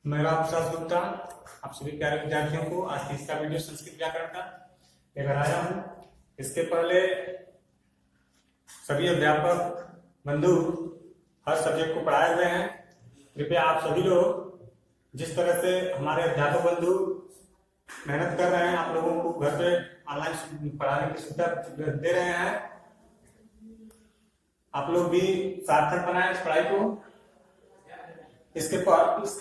मैं राम प्रसाद गुप्ता आप सभी प्यारे विद्यार्थियों को आज तीसरा वीडियो संस्कृत व्याकरण का लेकर आया हूँ। इसके पहले सभी अध्यापक बंधु हर सब्जेक्ट को पढ़ाए हुए हैं। कृपया आप सभी लोग जिस तरह से हमारे अध्यापक बंधु मेहनत कर रहे हैं, आप लोगों को घर पे ऑनलाइन पढ़ाने की सुविधा दे रहे हैं, आप लोग भी सार्थक बनाएं इस पढ़ाई को। इसकी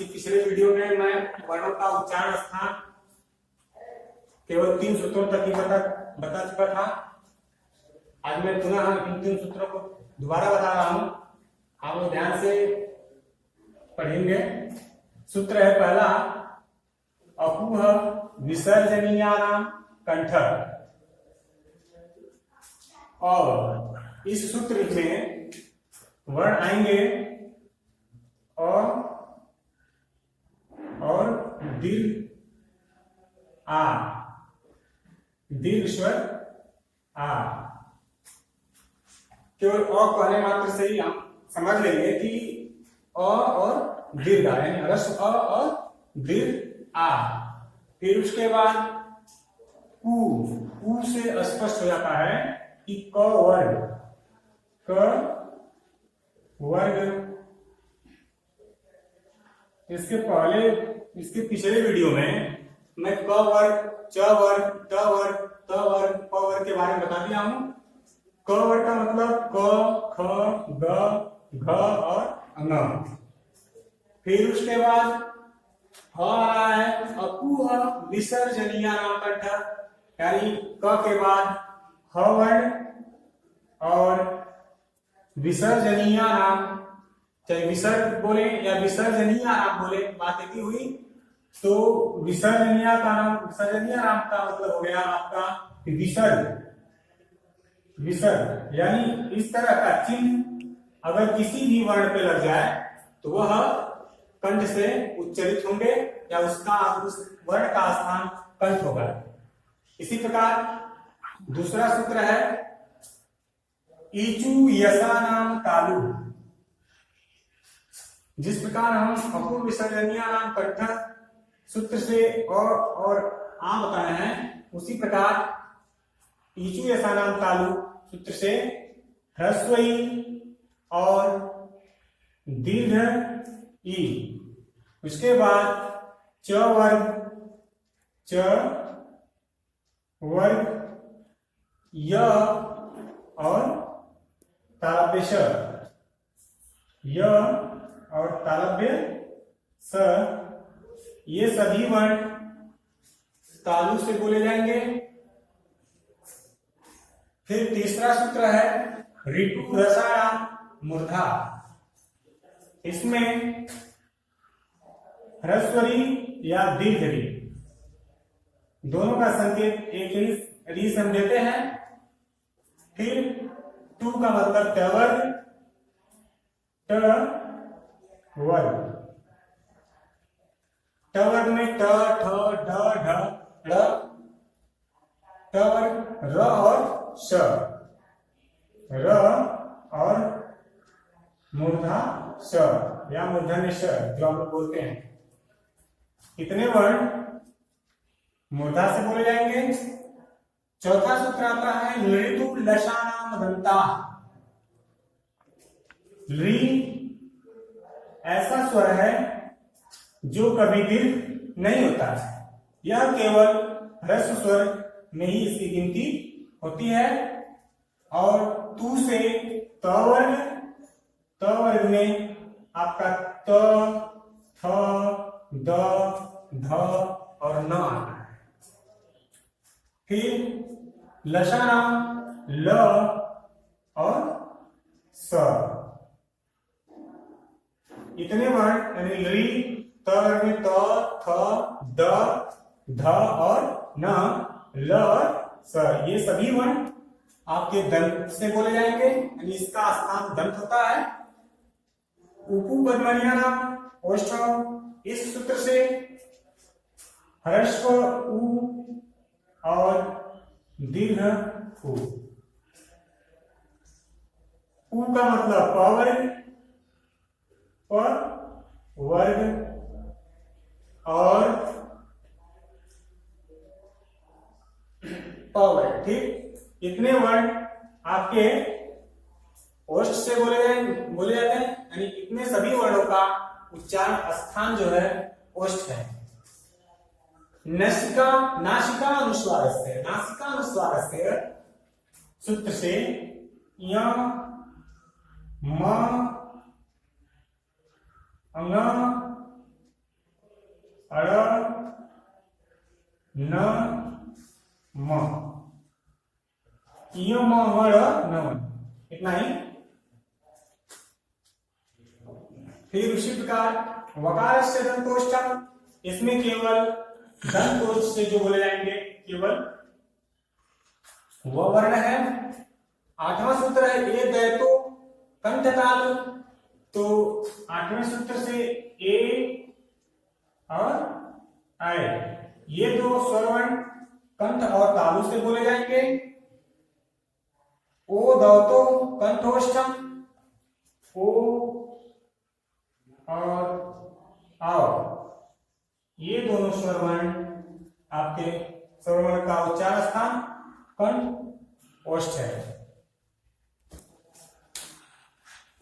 पिछले वीडियो में मैं वर्णों का उच्चारण स्थान केवल 3 सूत्रों तक ही बता चुका था। आज मैं पुनः इन 3 सूत्रों को दोबारा बता रहा हूं, आप लोग ध्यान से पढ़ेंगे। सूत्र है पहला, अपूह विसर्जनीयानाम कंठ। और इस सूत्र में वर्ण आएंगे और दीर्घ आ, दीर्घ स्वर आ। केवल अ कहने मात्र से ही हम समझ लेंगे कि अ और दीर्घ आ, यानी ह्रस्व अ और दीर्घ आ। फिर उसके बाद उ से स्पष्ट हो जाता है कि क वर्ग। इसके पिछले वीडियो में मैं क वर्ग, च वर्ग, ट वर्ग, त वर्ग, प वर्ग के बारे में बता दिया हूं। क वर्ग का मतलब क, ख, ग, घ और ङ। फिर उसके बाद ह आ रहा है अपूह विसर्जनीयानाम कंठ, यानी क के बाद ह वर्ण और विसर्जनीयानाम, चाहे विसर्ग बोले या विसर्जनीयानाम बोले, बात एक ही हुई। तो विसर्जनीय नाम का मतलब हो गया आपका विसर्ग। विसर्ग यानी इस तरह का चिन्ह अगर किसी भी वर्ण पे लग जाए तो वह कंठ से उच्चरित होंगे या उस वर्ण का स्थान कंठ होगा। इसी प्रकार दूसरा सूत्र है ईचु यसानाम तालु। जिस प्रकार हम अपूर्व विसर्जनीयानाम कंठ सूत्र से और आ बताए हैं, उसी प्रकार ईचु यसानाम तालु सूत्र से ह्रस्व ई और दीर्घ ई। उसके बाद च वर्ग य और तालव्य श, य और तालव्य स, ये सभी वर्ण तालु से बोले जाएंगे। फिर तीसरा सूत्र है ऋतु रसायाम मूर्धा। इसमें ह्रस्वरी या दीर्घरी दोनों का संकेत एक री से हम देते हैं। फिर टू का मतलब टवर्ग, टवर्ग, टवर्ग में ट, ठ, ढ, ढ, ड़, टवर्ग र और श, र और मूर्धा श या मूर्धन्य श जो हम लोग बोलते हैं। कितने वर्ण मूर्धा से बोले जाएंगे। चौथा सूत्र आता है लृतु लशानाम दंता। ली ऐसा स्वर है जो कभी दीर्घ नहीं होता है, यह केवल ह्रस्व स्वर में ही इसकी गिनती होती है। और तू से त वर्ग में आपका त, थ, द, ध और न आता है। फिर लशानाम ल और स, इतने वर्ण यानी ली, त वर्ग में त, थ, द, ध और न, ल और स, ये सभी वर्ण आपके दंत से बोले जाएंगे, यानी इसका स्थान दंत होता है। उपु पद्मनियानाम ओष्ठ, इस सूत्र से ह्रस्व उ और दीर्घ उ। उ का मतलब प वर्ग और प, ठीक। इतने वर्ण आपके ओष्ठ से बोले जाते हैं, यानी इतने सभी वर्णों का उच्चारण स्थान जो है ओष्ठ है। नासिका अनुस्वारस्य सूत्र से य म अंग अड़ न म, य म ङ न, इतना ही। फिर उसी प्रकार वकार से दंतोष्ठम, इसमें केवल दंतोष्ठ से जो बोले जाएंगे केवल वह वर्ण है। 8वां सूत्र है ए दैतो कंठ तालु, तो 8वें सूत्र से ए और आय ये दो स्वरवर्ण कंठ और तालु से बोले जाएंगे। ओ दौतो कंठोष्ठम, ओ और आओ ये दोनों स्वरवर्ण आपके स्वरवर्ण का उच्चार स्थान कंठ ओष्ठ है।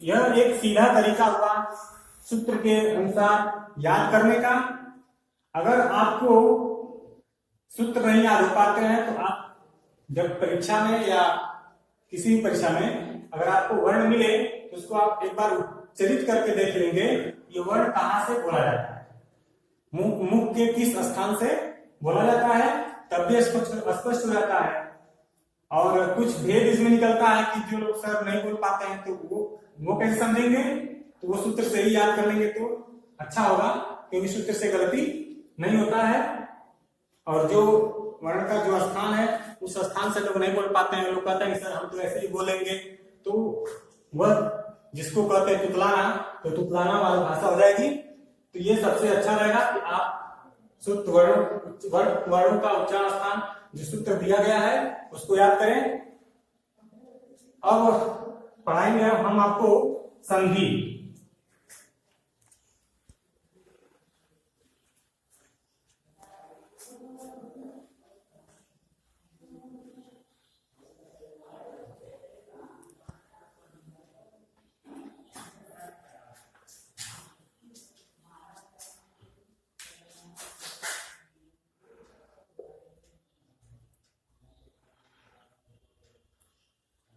यह एक सीधा तरीका हुआ सूत्र के अनुसार याद करने का। अगर आपको सूत्र नहीं याद हो पाते हैं तो आप जब परीक्षा में या किसी भी परीक्षा में अगर आपको वर्ण मिले तो उसको आप एक बार उच्चरित करके देख लेंगे ये वर्ण कहां से बोला जाता है, मुख के किस स्थान से बोला जाता है, तब भी स्पष्ट हो जाता है। और कुछ भेद इसमें निकलता है कि जो लोग सर नहीं बोल पाते हैं तो वो कैसे समझेंगे, तो वो सूत्र से ही याद कर लेंगे तो अच्छा होगा, क्योंकि सूत्र से गलती नहीं होता है। और जो वर्ण का जो स्थान है उस स्थान से लोग नहीं बोल पाते हैं, लोग कहते हैं सर हम तो ऐसे ही बोलेंगे, तो वह जिसको कहते हैं तुतलाना, तो तुतलाना वाली भाषा हो जाएगी। तो ये सबसे अच्छा रहेगा कि आप शुद्ध वर्णों का उच्चारण स्थान जो सूत्र दिया गया है उसको याद करें। अब पढ़ाई में हम आपको संधि,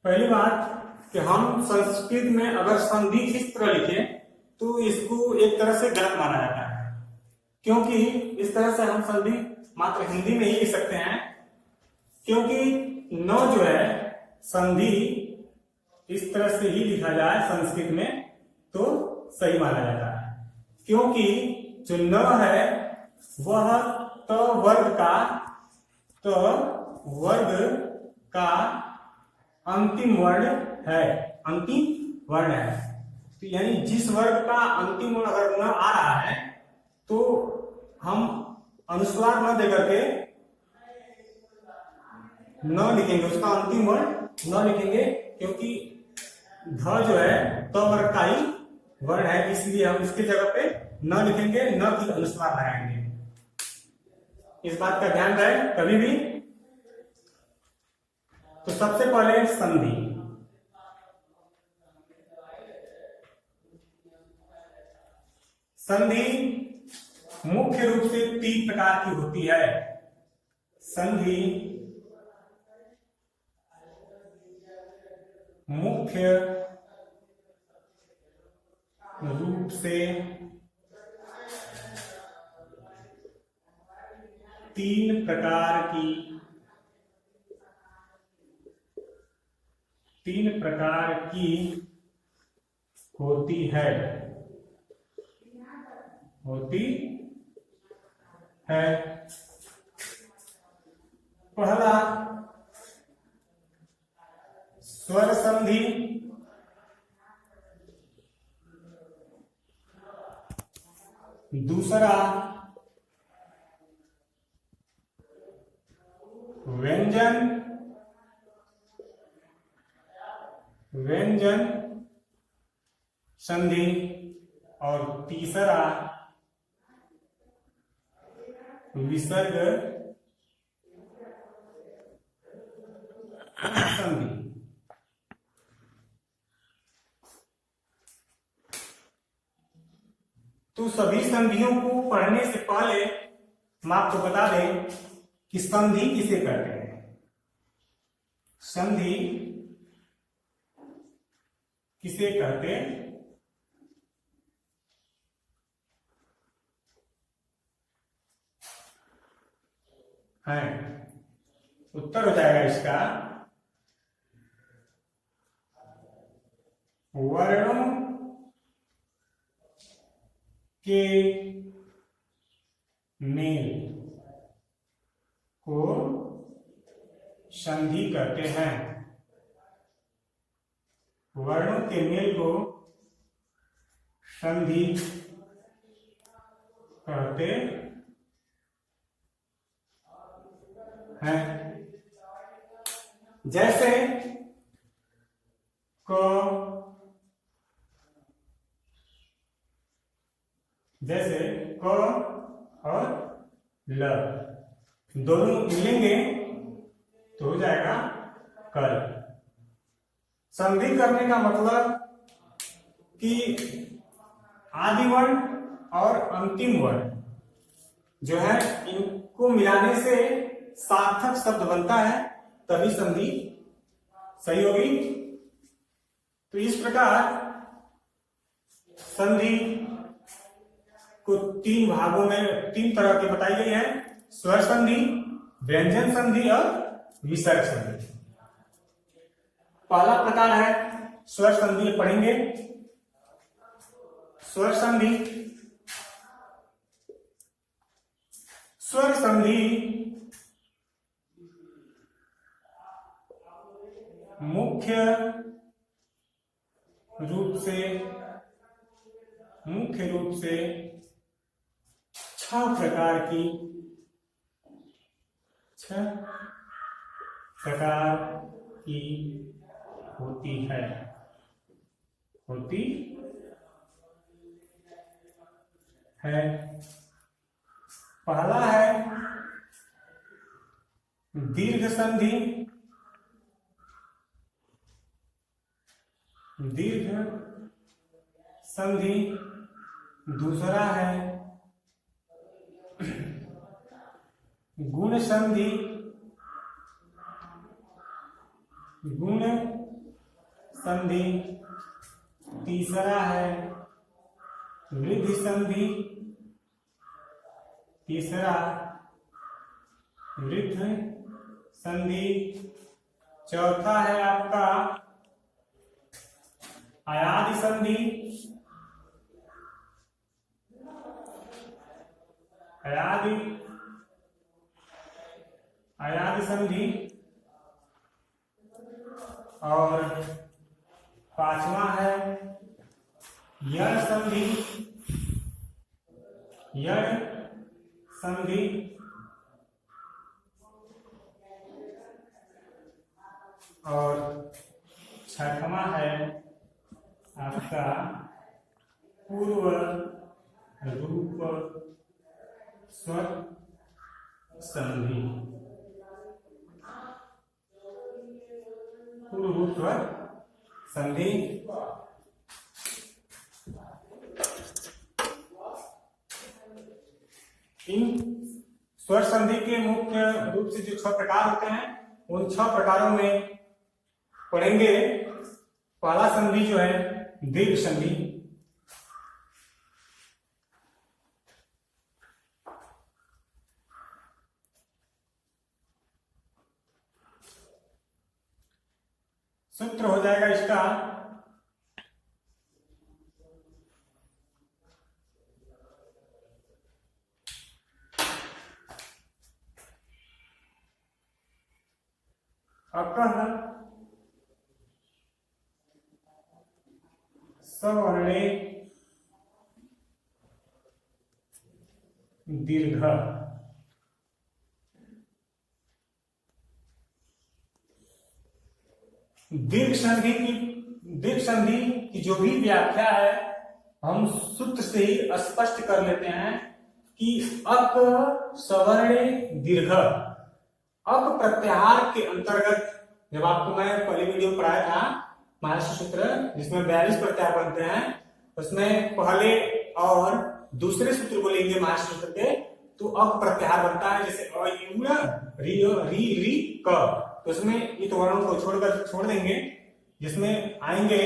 पहली बात कि हम संस्कृत में अगर संधि इस तरह लिखें तो इसको एक तरह से गलत माना जाता है, क्योंकि इस तरह से हम संधि मात्र हिंदी में ही लिख सकते हैं, क्योंकि न जो है संधि इस तरह से ही लिखा जाए संस्कृत में तो सही माना जाता है, क्योंकि जो न है वह त वर्ग का अंतिम वर्ण है, अंतिम वर्ण है। तो यानी जिस वर्ग का अंतिम वर्ण अगर न आ रहा है तो हम अनुस्वार न देकर के न लिखेंगे, उसका अंतिम वर्ण न लिखेंगे, क्योंकि ध जो है त वर्ग का ही वर्ण है, इसलिए हम इसकी जगह पे न लिखेंगे, न की अनुस्वार लगाएंगे। इस बात का ध्यान रहे कभी भी। तो सबसे पहले संधि, संधि मुख्य रूप से 3 प्रकार की होती है। संधि मुख्य रूप से 3 प्रकार की होती है। पहला स्वर संधि, दूसरा व्यंजन संधि और तीसरा विसर्ग संधि। तो सभी संधियों को पढ़ने से पहले हम आपको बता दें कि संधि किसे कहते हैं। संधि किसे कहते हैं? उत्तर हो जाएगा इसका वर्णों के मेल को संधि कहते हैं। वर्णों के मेल को संधि कहते हैं। जैसे क और ल दोनों मिलेंगे तो हो जाएगा कल। संधि करने का मतलब कि आदि वर्ण और अंतिम वर्ण जो है इनको मिलाने से सार्थक शब्द बनता है, तभी संधि सही होगी। तो इस प्रकार संधि को तीन भागों में तीन तरह के बताई गई है: स्वर संधि, व्यंजन संधि और विसर्ग संधि। पहला प्रकार है स्वर संधि, पढ़ेंगे। स्वर संधि, स्वर संधि मुख्य रूप से 6 प्रकार की होती है। पहला है दीर्घ संधि। दूसरा है गुण संधि। तीसरा है वृद्धि संधि। चौथा है आपका अयादि संधि। और पांचवा है यण संधि। और छठवां है आपका पूर्व रूप स्वर संधि। पूर्व रूप स्वर संधि। इन स्वर संधि के मुख्य रूप से जो 6 प्रकार होते हैं, उन 6 प्रकारों में पढ़ेंगे। पहला संधि जो है दीर्घ संधि। सूत्र हो जाएगा इसका अकः सवर्णे दीर्घ। दीर्घ संधि की जो भी व्याख्या है हम सूत्र से ही स्पष्ट कर लेते हैं कि अक सवर्ण दीर्घ अक प्रत्याहार के अंतर्गत, जब आपको मैं पहले वीडियो पढ़ाया था महाराष्ट्र सूत्र जिसमें 42 प्रत्याहार बनते हैं, उसमें पहले और दूसरे सूत्र को लेंगे महाराष्ट्र सूत्र के, तो अक प्रत्याहार बनता है, जैसे अ यू री री क, तो उसमें इत वर्णों को छोड़ देंगे, जिसमें आएंगे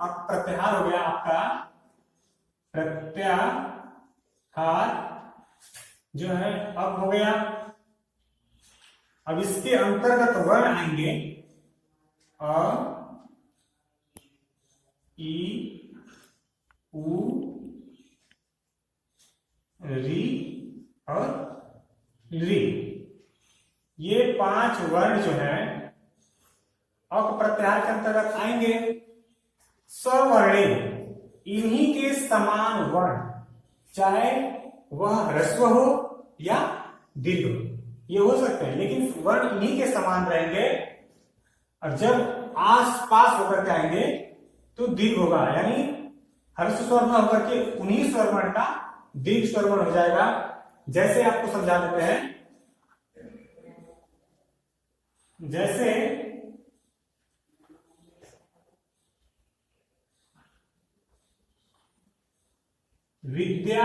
अक प्रत्याहार हो गया आपका प्रत्याहार जो है अब हो गया। अब इसके अंतर्गत वर्ण आएंगे अ ई उ री और री। ये 5 वर्ण जो है अक प्रत्याहार के अंतर्गत आएंगे। सवर्णे इन्हीं के समान वर्ण, चाहे वह ह्रस्व हो या दीर्घ हो, ये हो सकते हैं, लेकिन वर्ण इन्हीं के समान रहेंगे। और जब आस पास होकर के आएंगे तो दीर्घ होगा, यानी ह्रस्व स्वर में होकर के उन्हीं स्वर वर्ण का दीर्घ स्वर वर्ण हो जाएगा। जैसे आपको समझा देते हैं, जैसे विद्या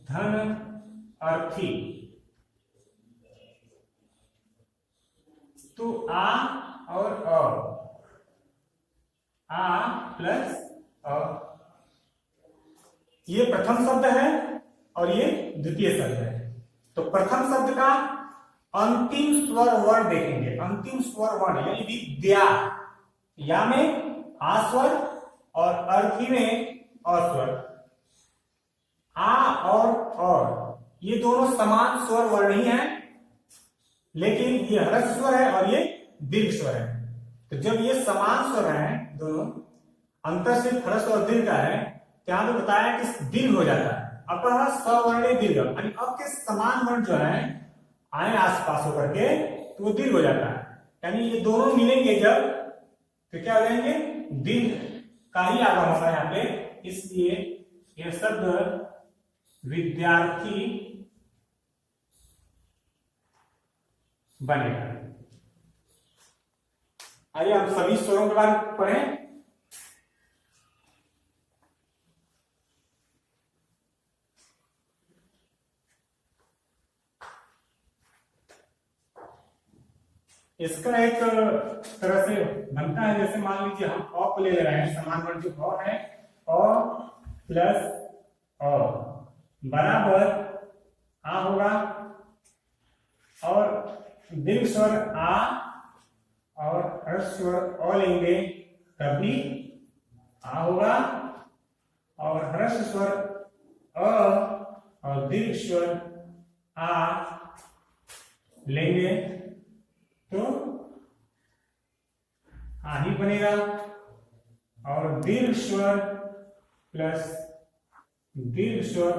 धन अर्थी, तो आ और आ प्लस अ, ये प्रथम शब्द है और ये द्वितीय शब्द है। तो प्रथम शब्द का अंतिम स्वर वर्ण देखेंगे, अंतिम स्वर वर्ण यानी विद्या, या में आ स्वर और अर्थी में अ स्वर। आ और ये दोनों समान स्वर वर्ण ही हैं, लेकिन ये ह्रस्व स्वर है और ये दीर्घ स्वर है। तो जब ये समान स्वर हैं दोनों, अंतर सिर्फ ह्रस्व और दीर्घ का है, तो यहां पे बताया कि दीर्घ हो जाता है। अपना सवर्णे दीर्घ, यानी अब के समान वर्ण जो है आए आसपास होकर के, तो वो दीर्घ हो जाता है। यानी ये दोनों मिलेंगे जब, तो क्या हो जाएंगे, दीर्घ का ही आगम होगा यहाँ पे, इसलिए यह शब्द विद्यार्थी बनेगा। आइए हम सभी स्वरों के बारे में पढ़ें। इसका एक तरह से बनता है, जैसे मान लीजिए हम अ को ले रहे हैं, समान वर्ण जो अ है, अ प्लस अ बराबर आ होगा, और दीर्घ स्वर आ और ह्रस्व स्वर अ लेंगे तब भी आ होगा, और ह्रस्व स्वर अ और दीर्घ स्वर आ लेंगे तो आ ही बनेगा, और दीर्घ स्वर प्लस दीर्घ स्वर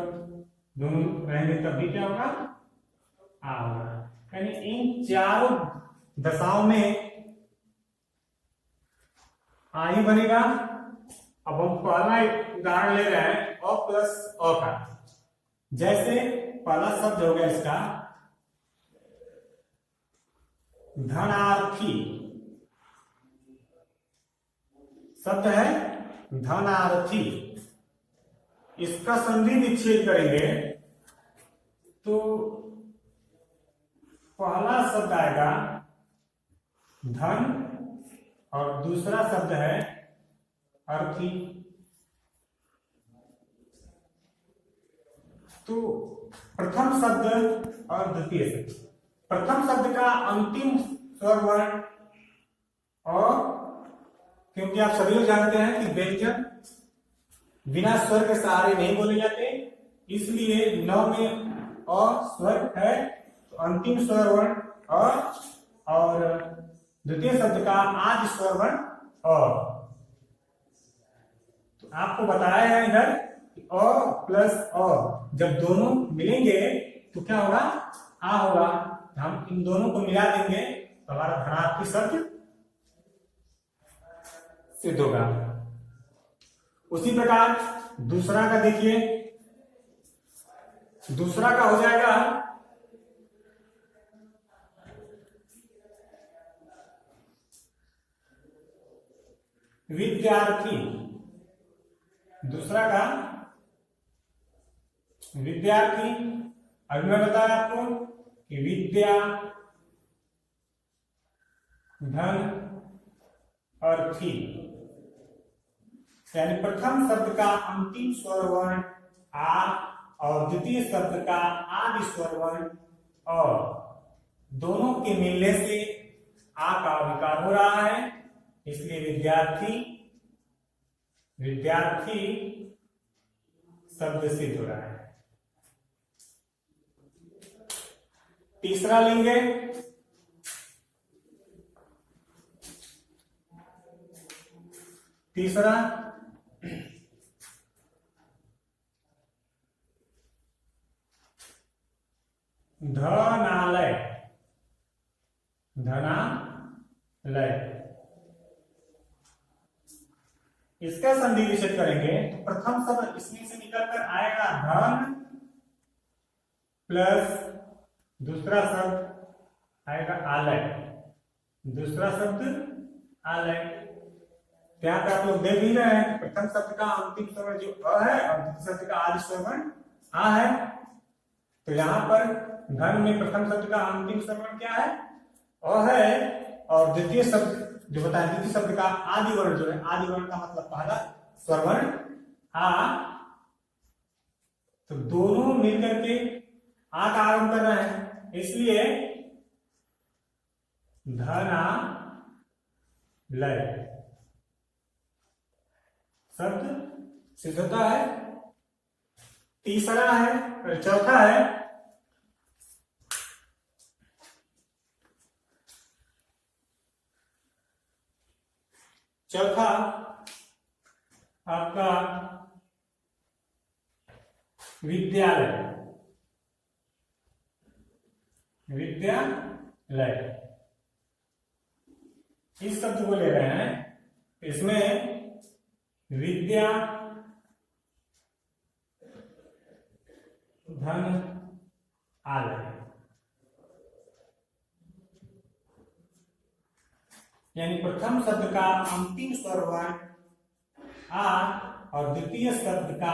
दोनों रहेंगे तब भी क्या होगा, आ होगा। यानी इन चारों दशाओं में आ ही बनेगा। अब हम पहला उदाहरण ले रहे हैं अ प्लस अ का। जैसे पहला शब्द हो गया इसका धनार्थी, शब्द है धनार्थी। इसका संधि विच्छेद करेंगे तो पहला शब्द आएगा धन और दूसरा शब्द है अर्थी। तो प्रथम शब्द और द्वितीय शब्द, प्रथम शब्द का अंतिम स्वर वर्ण अ, क्योंकि आप सभी लोग जानते हैं कि व्यंजन बिना स्वर के सहारे नहीं बोले जाते, इसलिए न में अ स्वर है, तो अंतिम स्वर वर्ण अ, और द्वितीय शब्द का आदि स्वर वर्ण अ। तो आपको बताया है इधर अ प्लस अ जब दोनों मिलेंगे तो क्या होगा, आ होगा। हम इन दोनों को मिला देंगे तो हमारा धनार्थी शब्द सिद्ध होगा। उसी प्रकार दूसरा का देखिए, दूसरा का हो जाएगा विद्यार्थी। दूसरा का विद्यार्थी। अभी मैं बताया आपको कि विद्या, धन और थी, यानी प्रथम शब्द का अंतिम स्वर वर्ण आ और द्वितीय शब्द का आदि स्वर वर्ण और दोनों के मिलने से आ का विकार हो रहा है, इसलिए विद्यार्थी, विद्यार्थी शब्द सिद्ध हो रहा है। तीसरा लेंगे तीसरा धनालय। धनालय, इसका संधि विच्छेद करेंगे तो प्रथम शब्द इसमें से निकलकर आएगा धन प्लस दूसरा शब्द आएगा आलय। दूसरा शब्द आलय। यहाँ पे आप लोग देख ही रहे हैं, प्रथम शब्द का अंतिम स्वर जो अ है और द्वितीय शब्द का आदि स्वर आ है। तो यहाँ पर धन में प्रथम शब्द का अंतिम स्वर क्या है? अ है, और द्वितीय शब्द जो बताया, द्वितीय शब्द का आदि वर्ण जो है, आदि वर्ण का मतलब पहला स्वर वर्ण आ। तो दोनों मिलकर के आ का आगमन कर रहे हैं, इसलिए धना लय शब्द सिद्ध होता है। तीसरा है, और चौथा है चौथा आपका विद्यालय। विद्यालय इस शब्द को ले रहे हैं, इसमें विद्या, धन, आलय, यानी प्रथम शब्द का अंतिम स्वर वर्ण आ और द्वितीय शब्द का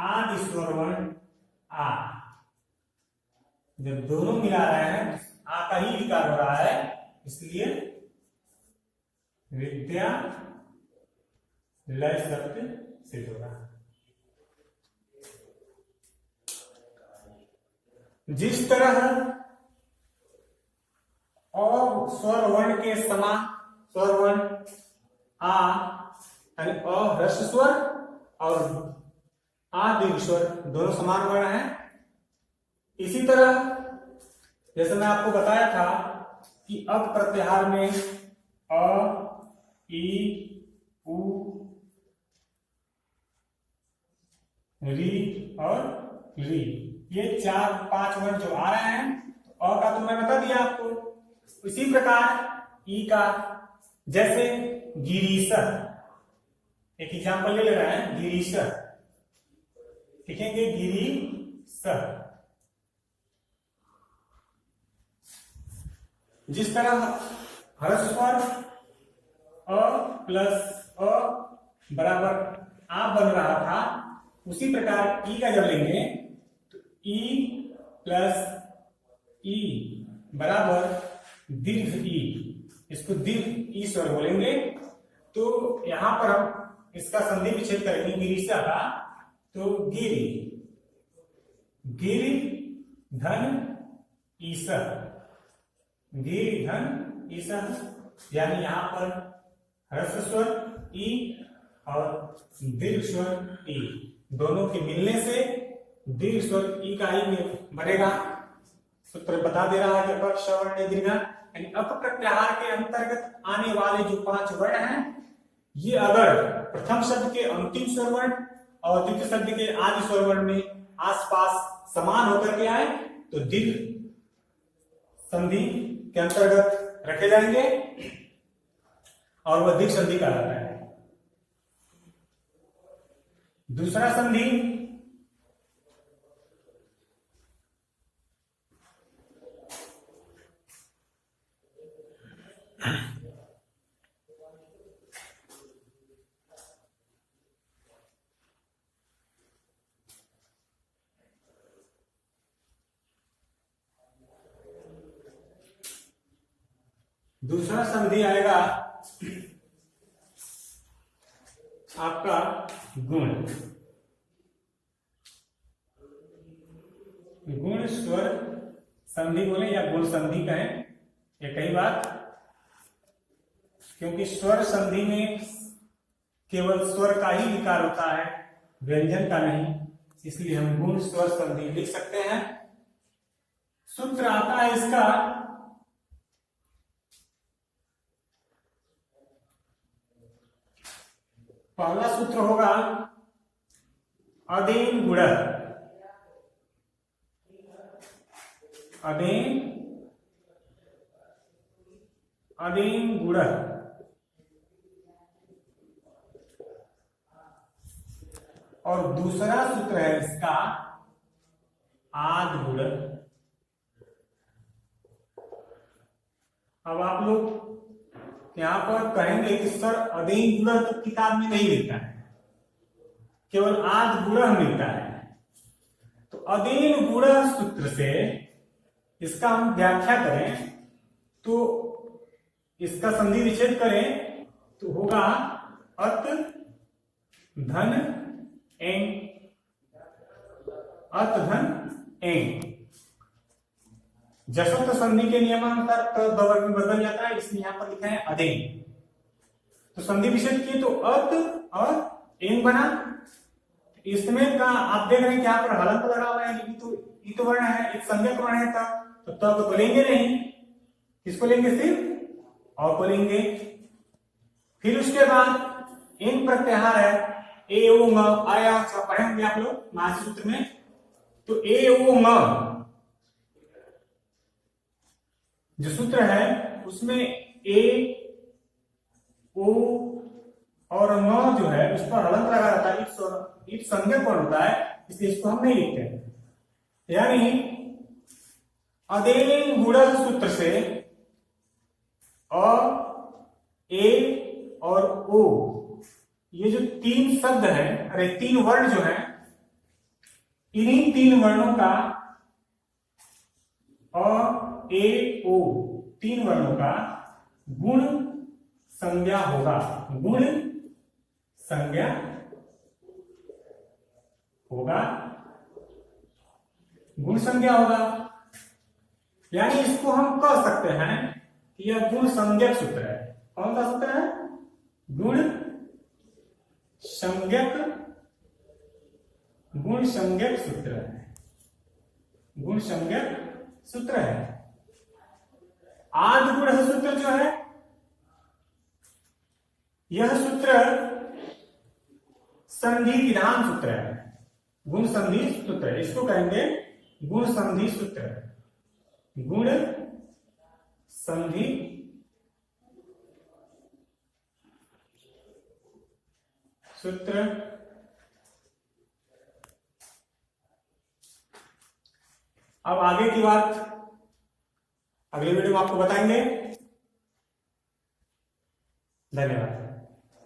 आदि स्वर वर्ण आ, जब दोनों मिला रहे हैं आ का ही विकार हो रहा है, इसलिए विद्या लय शब्द सिद्ध हो रहा है। जिस तरह और स्वर वर्ण के समान स्वर वर्ण आ यानी अ ह्रस्व स्वर और आ दीर्घ स्वर दोनों समान वर्ण हैं, इसी तरह जैसे मैं आपको बताया था कि अप प्रत्याहार में अ, ई, उ, री और री, ये 4-5 वर्ण जो आ रहे हैं, तो अ का तो मैं बता दिया आपको। इसी प्रकार ई का, जैसे गिरीश, एक एग्जाम्पल ले रहे हैं, गिरीश लिखेंगे गिरीश। जिस तरह ह्रस्व स्वर अ प्लस अ बराबर आ बन रहा था, उसी प्रकार ई का जब लेंगे तो ई प्लस ई बराबर दीर्घ ई, इसको दीर्घ ई स्वर बोलेंगे। तो यहां पर हम इसका संधि विच्छेद करेंगे गिरीशा का, तो गिरी, गिर धन ईश, गिर धन ईश, यानी यहां पर ह्रस्व स्वर ई और दीर्घ स्वर ई दोनों के मिलने से दीर्घ स्वर ई का ही बनेगा। सूत्र बता दे रहा है कि अपर सवर्ण दीर्घ, यानी अप प्रत्याहार के अंतर्गत आने वाले जो 5 वर्ण हैं, ये अगर प्रथम शब्द के अंतिम स्वर वर्ण और द्वितीय शब्द के आदि स्वर वर्ण में आसपास समान होकर के आए तो दीर्घ संधि के अंतर्गत रखे जाएंगे और वह दीर्घ संधि कहलाता है। दूसरा संधि दूसरा संधि आएगा आपका गुण। गुण स्वर संधि बोले या गुण संधि कहें, एक ही बात, क्योंकि स्वर संधि में केवल स्वर का ही विकार होता है, व्यंजन का नहीं, इसलिए हम गुण स्वर संधि लिख सकते हैं। सूत्र आता है इसका पहला सूत्र होगा अदेन गुण, अदेन गुण, और दूसरा सूत्र है इसका आद गुण। अब आप लोग यहां पर कहेंगे कि सर अदेन गुण तो किताब में नहीं मिलता है, केवल आद गुण मिलता है। तो अदेन गुण सूत्र से इसका हम व्याख्या करें तो इसका संधि विच्छेद करें तो होगा अत धन एंग, अत धन एंग। जसोक्त संधि के नियमानुसार वर्ग में बदल जाता है, इसलिए यहां पर लिखा है अदेन। तो संधि विच्छेद किए तो अत और एंग बना। इसमें का आप देख रहे हैं कि यहाँ पर हलंत लगा हुआ है, लेकिन तो ईत वर्ण है, एक संज्ञक वर्ण है, तो को लेंगे नहीं, किसको लेंगे, सिर्फ और को लेंगे। फिर उसके बाद इन प्रत्याहार है ए ओ म आया, पढ़े होंगे आप लोग महासी सूत्र में। तो ए ओ म जो सूत्र है उसमें ए ओ और म जो है उस पर हलंत लगा रहता है, ईप संज्ञक वर्ण होता है, इसलिए इसको हम नहीं लिखते। यानी अदेन गुण सूत्र से अ ए और ओ ये जो तीन शब्द है, अरे तीन वर्ण जो है, इन्हीं तीन वर्णों का अ ए ओ तीन वर्णों का गुण संज्ञा होगा, गुण संज्ञा होगा, गुण संज्ञा होगा। यानी इसको हम कह सकते हैं कि यह गुण संज्ञक सूत्र है। कौन सा सूत्र है, गुण संज्ञक, गुण संज्ञक सूत्र है, गुण संज्ञक सूत्र है। आद गुण सूत्र जो है, यह सूत्र संधि विधान सूत्र है, गुण संधि सूत्र है, इसको कहेंगे गुण संधि सूत्र, गुण संधि सूत्र। अब आगे की बात अगले वीडियो में आपको बताएंगे। धन्यवाद।